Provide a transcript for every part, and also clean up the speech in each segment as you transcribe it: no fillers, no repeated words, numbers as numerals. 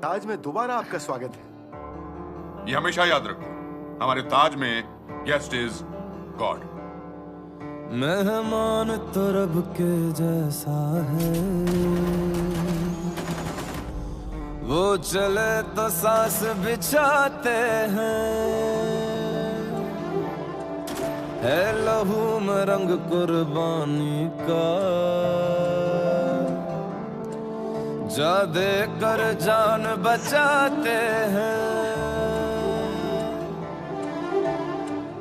ताज में दोबारा आपका स्वागत है। ये हमेशा याद रखो, हमारे ताज में गेस्ट इज गॉड। मेहमान तो रब के जैसा है, वो चले तो सांस बिछाते हैं, है लहू में रंग कुर्बानी का, जा दे कर जान बचाते हैं।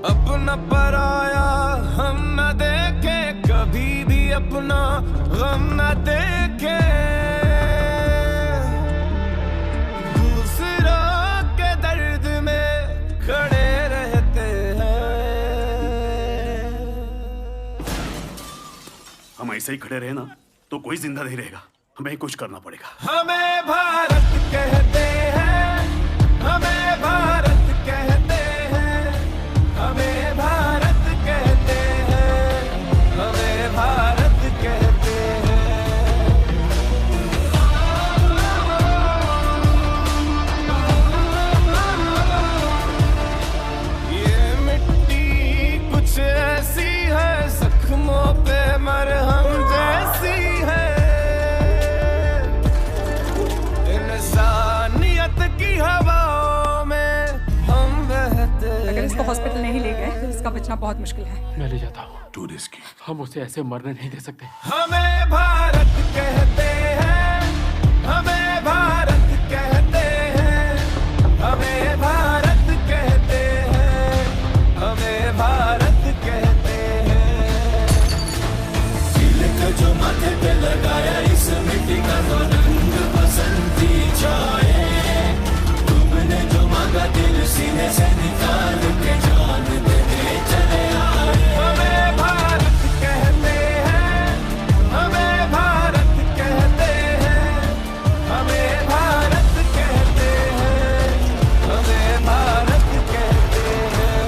अपना पराया हम न देखे, कभी भी अपना गम न देखे, दूसरा के दर्द में खड़े रहते हैं। हम ऐसे ही खड़े रहे ना तो कोई जिंदा नहीं रहेगा, हमें कुछ करना पड़ेगा। हमें भारत कहते हैं, हमें भारत कहते हैं, हमें भारत कहते हैं, हमें भारत कहते हैं। ये मिट्टी कुछ ऐसी है, जख्मों पे मरहम जैसी है, इंसानियत की हवाओं में हम बहते हैं। अगर इसको हॉस्पिटल नहीं ले गए तो इसका बचना बहुत मुश्किल है। मैं ले जाता हूँ। To risky. हम उसे ऐसे मरने नहीं दे सकते। हमें भारत कहते हैं, हमें भारत कहते हैं, हमें भारत कहते हैं, हमें भारत कहते हैं। तिलक जो माथे पे लगाया, इस मिट्टी का तो रंग बसंती छाए, तुमने जो मांगा दिल सीने से निकाल के जान देने चले आए। हमें भारत कहते हैं, हमें भारत कहते हैं, हमें भारत कहते हैं, हमें भारत कहते हैं।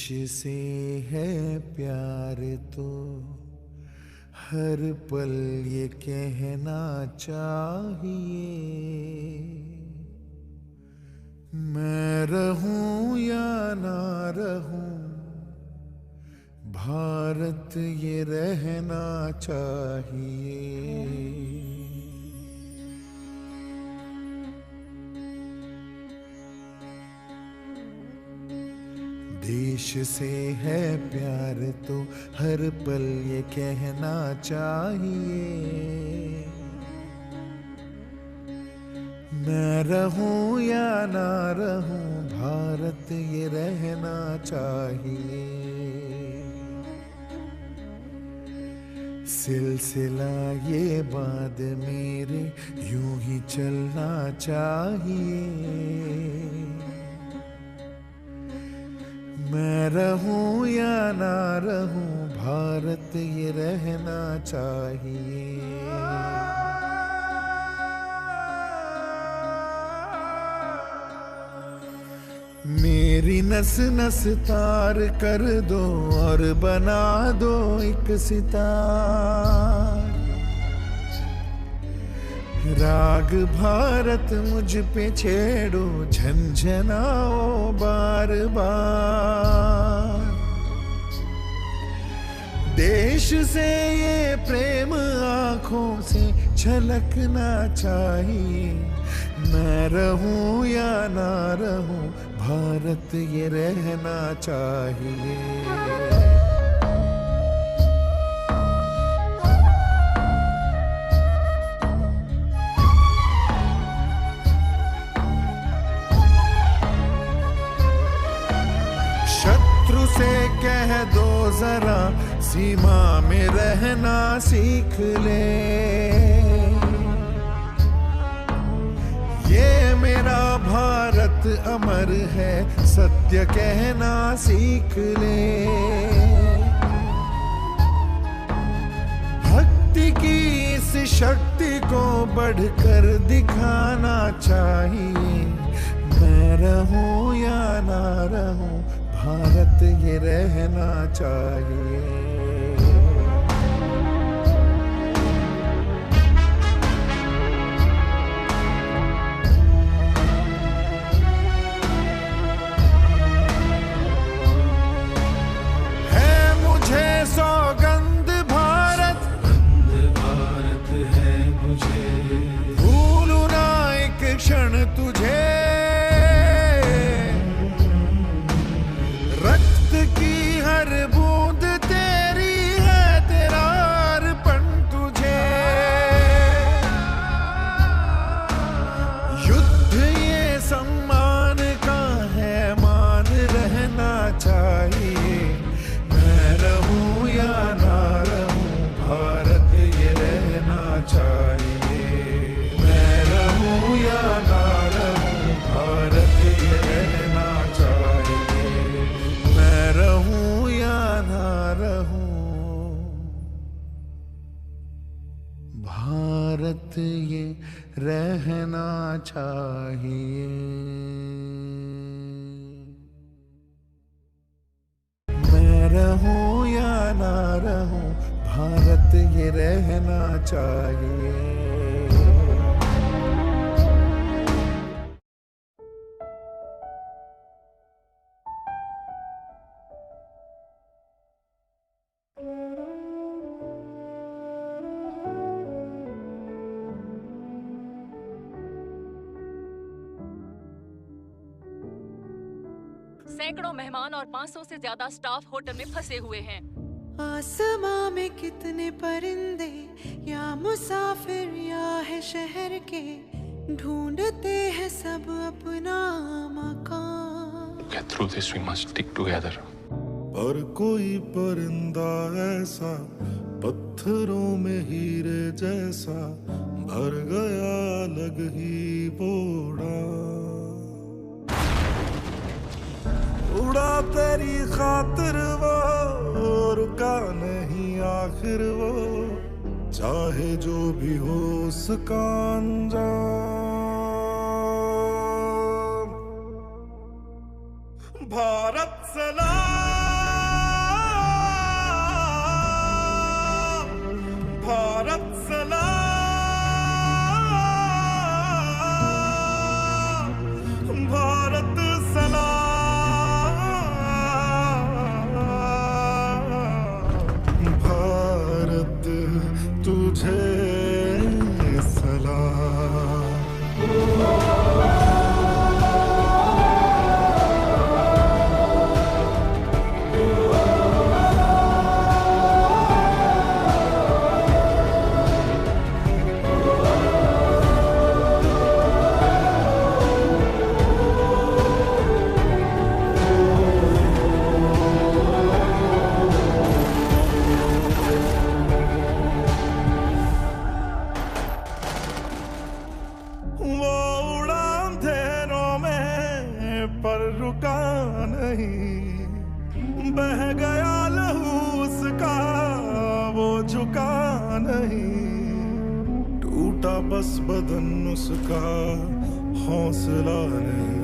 से है प्यार तो हर पल ये कहना चाहिए, मैं रहूं या ना रहूं भारत ये रहना चाहिए। देश से है प्यार तो हर पल ये कहना चाहिए, मैं रहूं या ना रहूं भारत ये रहना चाहिए। सिलसिला ये बाद मेरे यूं ही चलना चाहिए, मैं रहूं या ना रहूं भारत ये रहना चाहिए। मेरी नस नस तार कर दो और बना दो एक सितार, राग भारत मुझ पे छेड़ो झंझनाओ बार बार। देश से ये प्रेम आंखों से छलकना चाहिए, मैं रहूं या ना रहूं भारत ये रहना चाहिए। शत्रु से कह दो जरा सीमा में रहना सीख ले, ये मेरा भारत अमर है सत्य कहना सीख ले। भक्ति की इस शक्ति को बढ़कर दिखाना चाहिए, मैं रहूं या ना रहूं भारत ये रहना चाहिए। सौगंध भारत है मुझे, भूलूं ना एक क्षण तुझे, रक्त की हर बूंद तेरी है तेरा अर्पण तुझे। युद्ध ये सम्मान का है मान रहना चाहिए, मैं रहूं या ना रहूं भारत ये रहना चाहिए, मैं रहूं या ना रहूं भारत ये रहना चाहिए, मैं रहूं या ना रहूं भारत ये रहना चाहिए, मैं रहूं या ना रहूं भारत ये रहना चाहिए। सैकड़ों मेहमान और 500 से ज्यादा स्टाफ होटल में फंसे हुए हैं। आसमां में कितने परिंदे या मुसाफिर या है शहर के, ढूंढते हैं सब अपना मकान। To get through this we must stick together. पर कोई परिंदा ऐसा पत्थरों में हीरे जैसा भर गया अलग ही बोड़ा, उड़ा तेरी खातिर वो रुका नहीं आखिर वो, चाहे जो भी हो उसका अंजाम। भारत सलाम। नहीं, टूटा बस बदन उसका हौसला नहीं।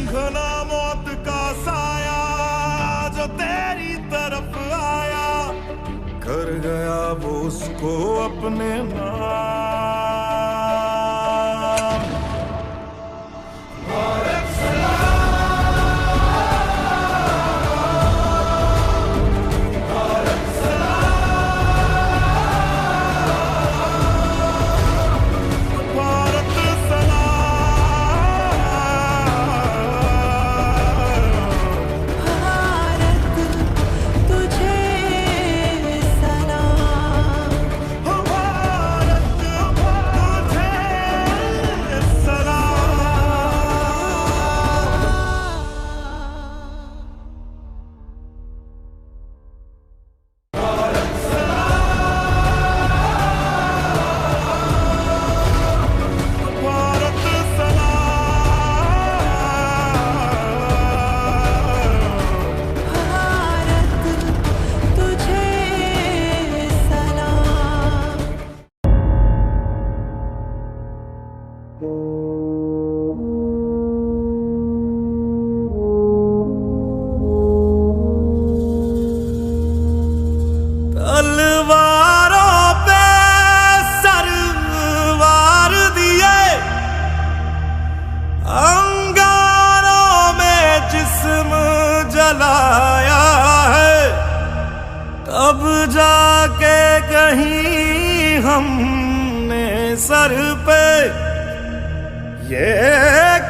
घना मौत का साया जो तेरी तरफ आया, कर गया वो उसको अपने नाम। भारत तलवारों पे सरवार दिए, अंगारों में जिस्म जलाया है, तब जाके कहीं हमने सर पे ये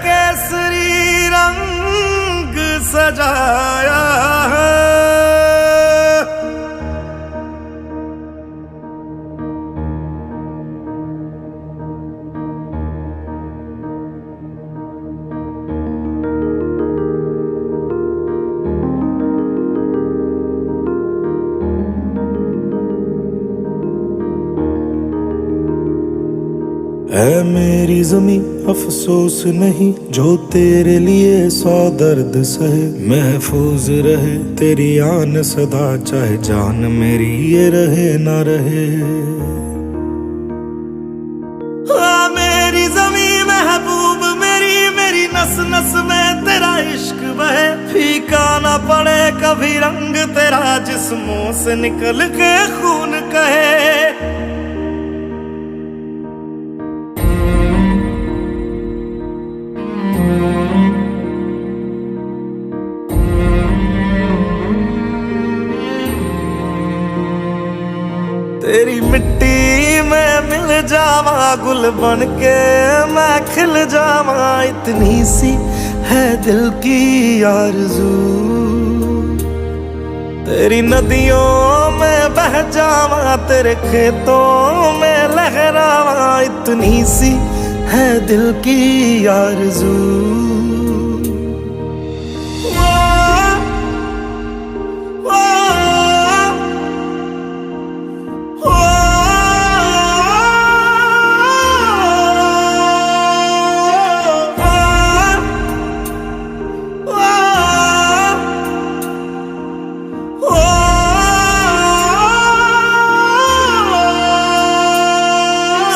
केसरी रंग सजाया है। है मेरी ज़मीं अफसोस नहीं, जो तेरे लिए 100 दर्द सहे, महफूज रहे तेरी आन सदा, चाहे जान मेरी ये रहे ना रहे। हाँ मेरी ज़मीं महबूब मेरी, मेरी नस नस में तेरा इश्क बहे, फीका ना पड़े कभी रंग तेरा, जिस्मों से निकल के खून कहे। तेरी मिट्टी में मिल जावा, गुल बन के मैं खिल जावा, इतनी सी है दिल की आरज़ू। तेरी नदियों में बह जावा, तेरे खेतों में लहरावा, इतनी सी है दिल की आरज़ू।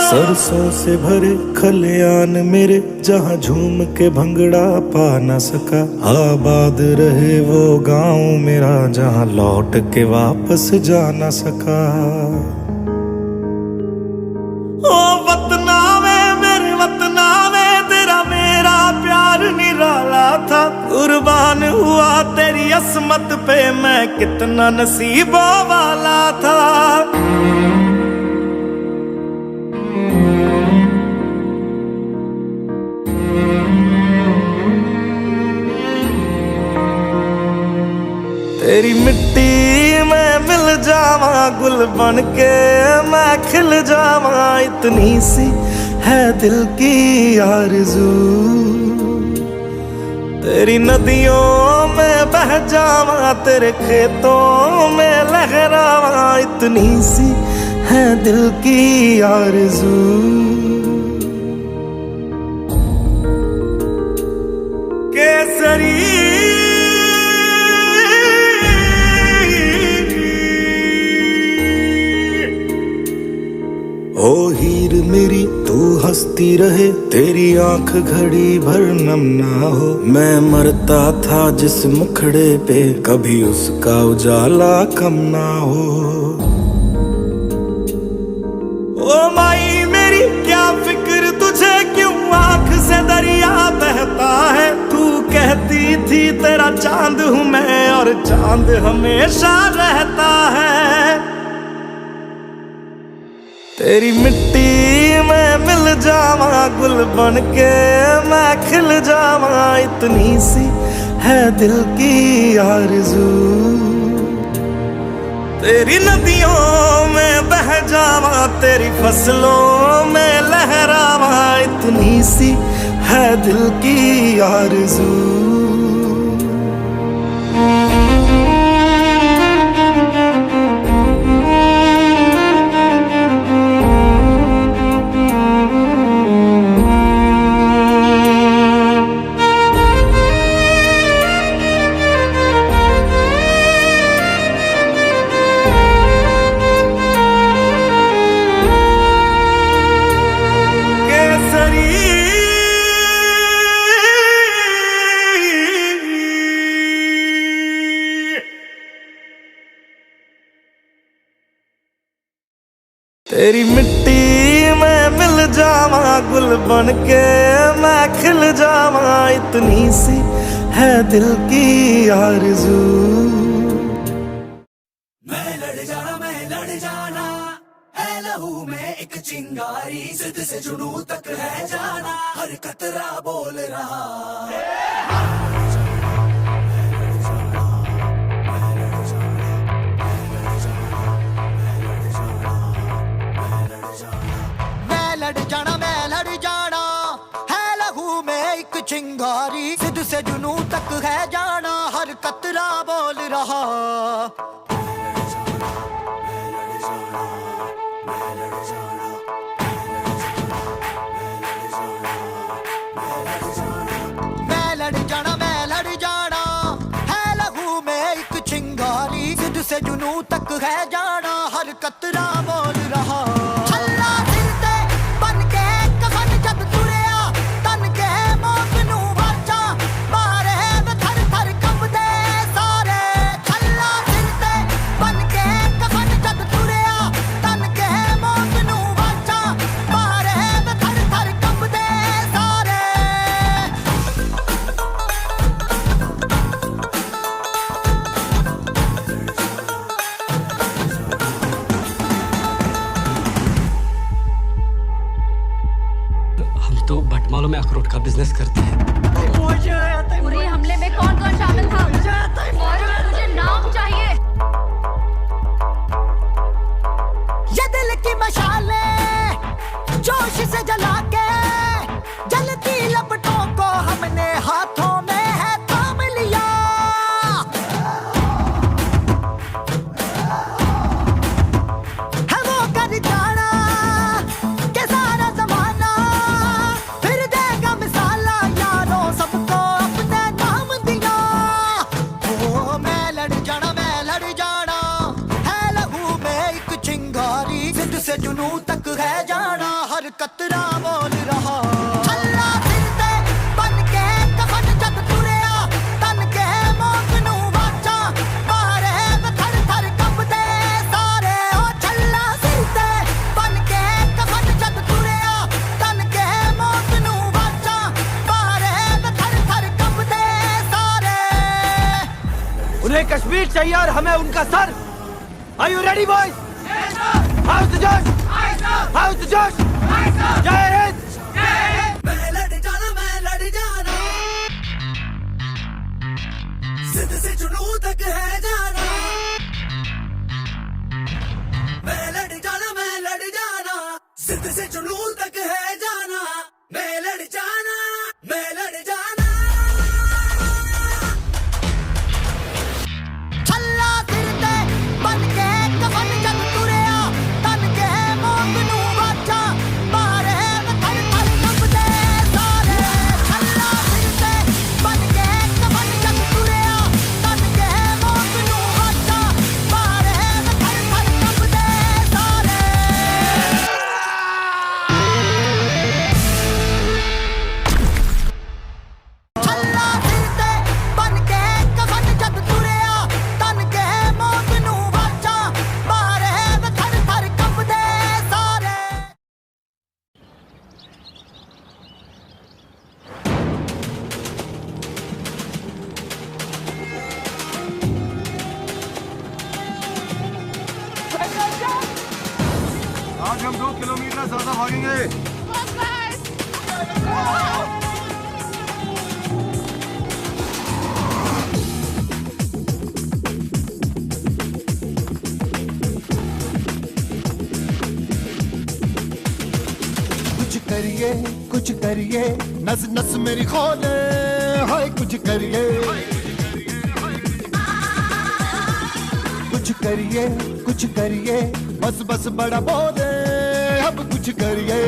सरसों से भरे खलियान मेरे, जहाँ झूम के भंगड़ा पा न सका, आबाद रहे वो गांव मेरा, जहाँ लौट के वापस जा न सका। ओ वतना में मेरे वतना में, तेरा मेरा प्यार निराला था, कुर्बान हुआ तेरी असमत पे मैं, कितना नसीबों वाला था। तेरी मिट्टी में मिल जावा, गुल बन के मैं खिल जावा, इतनी सी है दिल की आरज़ू। तेरी नदियों में बह जावा, तेरे खेतों में लहरावा, इतनी सी है दिल की आरज़ू। केसरी हंसती रहे, तेरी आंख घड़ी भर नम ना हो। मैं मरता था जिस मुखड़े पे, कभी उसका उजाला कम ना हो। ओ माई मेरी क्या फिक्र तुझे, क्यों आंख से दरिया बहता है। तू कहती थी तेरा चांद हूं मैं, और चांद हमेशा रहता है। तेरी मिट्टी में मिल जावा, गुल बन के मैं खिल जावा, इतनी सी है दिल की आरज़ू। तेरी नदियों में बह जावा, तेरी फसलों में लहरावा, इतनी सी है दिल की आरज़ू। तेरी मिट्टी में मिल जावा, गुल बन के मैं खिल जावा, इतनी सी है दिल की आरज़ू। मैं लड़ जाना है लहू में एक चिंगारी, जिद से जुनू तक है जाना, हर कतरा बोल रहा। मैं लड़ जाना है लहू में एक चिंगारी, जिद से जुनू तक है जाना, हर कतरा बोल रहा। मैं लड़ जाना है लहू में एक चिंगारी, जिद से जुनू तक है जाना, हर कतरा बोल रहा। तो भटमालों में अखरोट का बिजनेस करते हैं। पूरे हमले में कौन कौन शामिल था? और मुझे नाम चाहिए। ये दिल की मशाले जोश से जला के, जलती लपटों को हमने हाथों में है थाम लिया। है वो कर जाना के सारा जमाना, फिर देगा मिसाला यारों सबको अपने नाम दिया। ओ मैं लड़ जाना है लहू में एक चिंगारी, जिद से जुनू तक है जाना, हर कतरा बोल रहा। अल्लाह फिरते बन के कफन जब तुरिया, तन के मौत नू वाचा, मारे थर थर कंबदे सारे। ओ छल्ला फिरते बन के कफन जब तुरिया, तन के मौत नू वाचा, मारे थर थर कंबदे सारे। उन्हें कश्मीर चाहिए और हमें उनका sir. Are you ready, boys? Yes, sir. How's the Josh? Aye, sir. How's the Josh? Aye, sir. Jai Hind. Jai Hind. मैं लड़ जाना, जिद से जुनू तक है जाना। मैं लड़ जाना, जिद से जुनू तक है जाना। मैं लड़ जाना। छल्ला फिरते बन के कफन जब तुरिया, तन के मौत नू वाचा, मारे थर थर कंबदे सारे। छल्ला फिरते बन के कफन जब तुरिया, तन के मौत नू वाचा, मारे थर थर कंबदे सारे। आज हम 2 किलोमीटर ज्यादा भागेंगे। कुछ करिए नस नस मेरी खोले हाय कुछ करिए बस बस बड़ा बोले अब कुछ करिए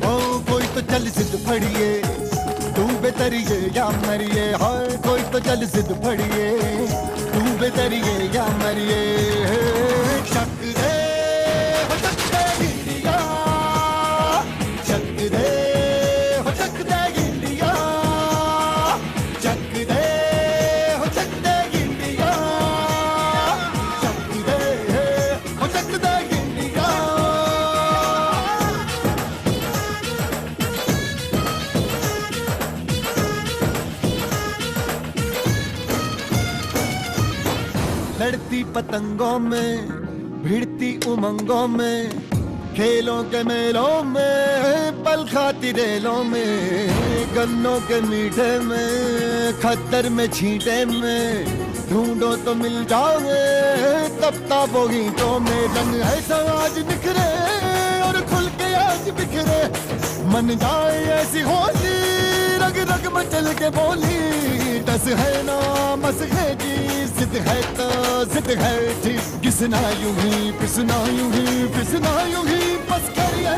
ओ कोई तो चल जिद फड़िए तू बेतरिए या मरिए हाय कोई तो चल जिद फड़िए तू बेतरिए या मरिए शक दे लड़ती पतंगों में भिड़ती उमंगों में खेलों के मेलों में पल खाती रेलों में गन्नों के मीठे में खद्दर में छींटे में ढूंढो तो मिल जाओगे तब ताबो गीतों में रंग ऐसा आज निखरे और खुल के आज बिखरे मन जाए ऐसी होली रग रग मचल के बोली टस है ना मस है जी जिद है तो जिद है ठीक घिसना यूं ही पिसना यूं ही पिसना यूं ही बस करिए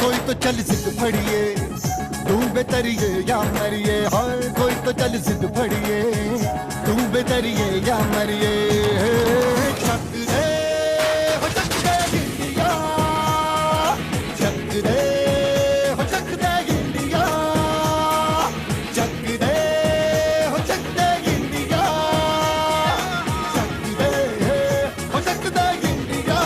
कोई तो चल जिद फड़िए तू बेतरिए या मरिए हाय कोई तो चल जिद फड़िए तू बेतरिए या मरिए शक दे हो शक दे गिंडिया शक दे हो शक दे गिंडिया शक दे हो शक दे गिंडिया शक दे हो शक दे गिंडिया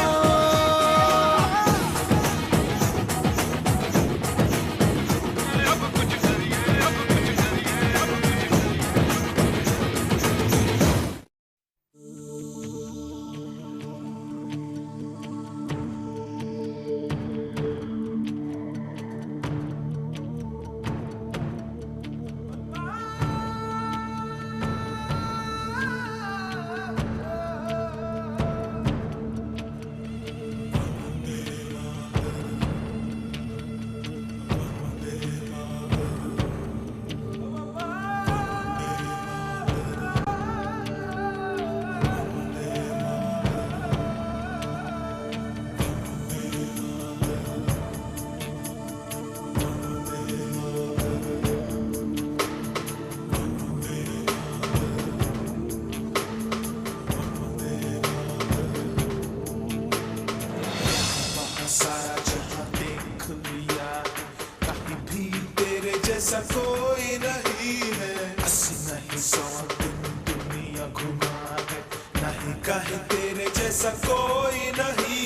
सारा जहां देख लिया कहीं भी तेरे जैसा कोई नहीं है 80 नहीं 100 दिन दुनिया घुमा है नहीं कहीं तेरे जैसा कोई नहीं